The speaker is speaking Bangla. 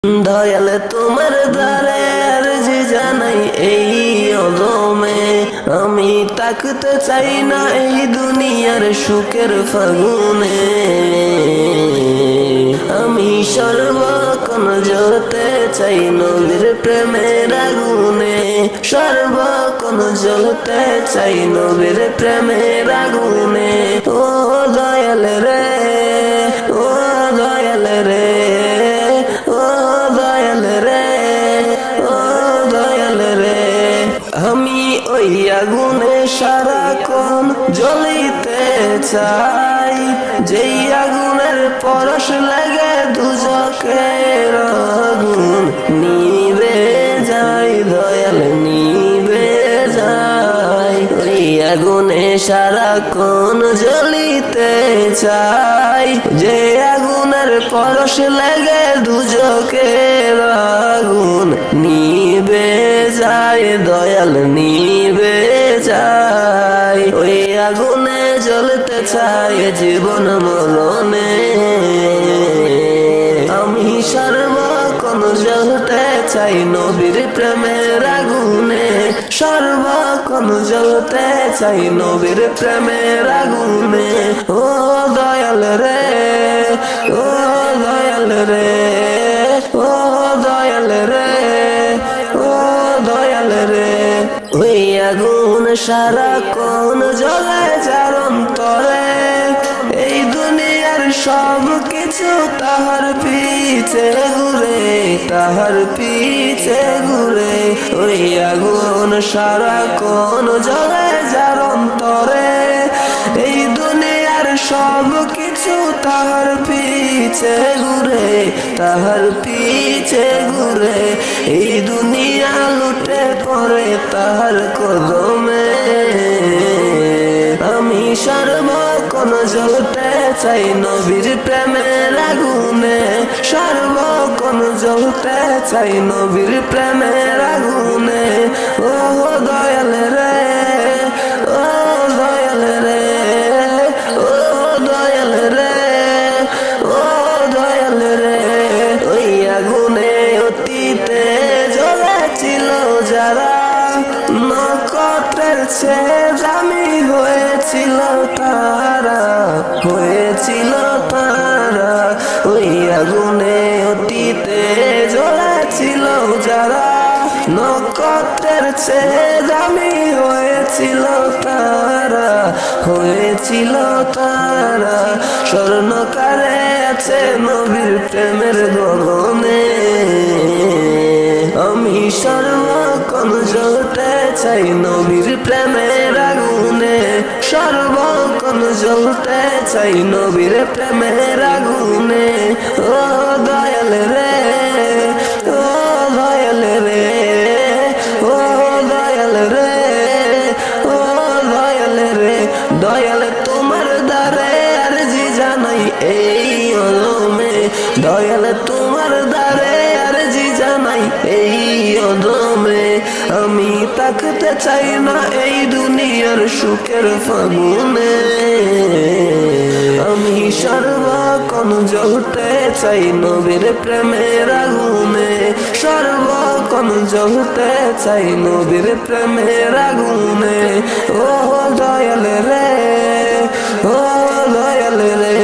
দয়াল তোমার দ্বারে আরজি জানাই এই অদমে, আমি তাকতে চাই না এই দুনিয়ার সুখের ফাগুনে। আমি সর্বক্ষণ জ্বলতে চাই নবীর প্রেমের আগুনে, সর্বক্ষণ জ্বলতে চাই নবীর প্রেমের আগুনে। ও দয়াল রে, ও দয়াল রে, ও দয়াল রে, ও দয়াল রে। আমি ওই আগুনে সারাক্ষণ জ্বলিতে চাই, যেই আগুনের পরশ লাগে দুজকের আগুন নিভে যায়, দয়াল নিভে যায়। ওই আগুনে সারাক্ষণ জ্বলিতে চাই, যে আগুনের পরশ লাগে দুজকের আগুন নিভে যায়, দয়াল নিভে যায়। ওই আগুনে জ্বলতে চাই জীবন মরণে, আমি সর্বক্ষণ জ্বলতে চাই নবীর প্রেমের আগুনে, সর্বক্ষণ জ্বলতে চাই নবীর প্রেমের আগুনে। ও দয়াল রে, ও দয়াল রে, ও দয়াল রে, ও দয়াল রে। ওই আগুন সারাক্ষণ জ্বলে যার অন্তরে, এই দুনিয়ার সব কিছু তাহার পিছে ঘুরে, তাহার পিছে ঘুরে। ওই আগুন সারাক্ষণ জ্বলে যার অন্তরে, এই দুনিয়ার সব কিছু তাহার পিছে ঘুরে, তাহার পিছে ঘুরে। এই দুনিয়া লুটে পড়ে তাহার কদমে, আমি সর্বক্ষণ জ্বলতে চাই নবীর প্রেমের আগুনে, সর্বক্ষণ জ্বলতে চাই নবীর প্রেমের আগুনে। ও দয়াল রে, ও দয়াল রে, ও দয়াল রে, ও দয়াল রে। ওই আগুনে অতীতে জ্বলেছিল যারা, নক্ষত্রের চেয়ে দামি হয়েছিল তারা, হয়েছিল তারা। ওই আগুনে অতীতে জ্বলেছিল যারা, নক্ষত্রের চেয়ে দামি হয়েছিল তারা, হয়েছিল তারা। স্বর্ণকারে আছে নবীর প্রেমের গগনে, আমি সর্বক্ষণ জ্বলতে চাই নবীর প্রেমের আগুনে, সর্বক্ষণ জ্বলতে চাই নবীর প্রেমের আগুনে। ও দয়াল রে, ও দয়াল রে, ও দয়াল রে, ও দয়াল রে। দয়াল তোমার দ্বারে আরজি জানাই এই অদমে, দয়াল তোমার দ্বারে আরজি জানাই এই অদমে। আমি তাকতে চাই না এই দুনিয়ার সুখের ফাগুনে, আমি সর্বক্ষণ জ্বলতে চাই নবীর প্রেমের আগুনে, সর্বক্ষণ জ্বলতে চাই নবীর প্রেমের আগুনে। ও দয়াল রে, ও দয়াল রে।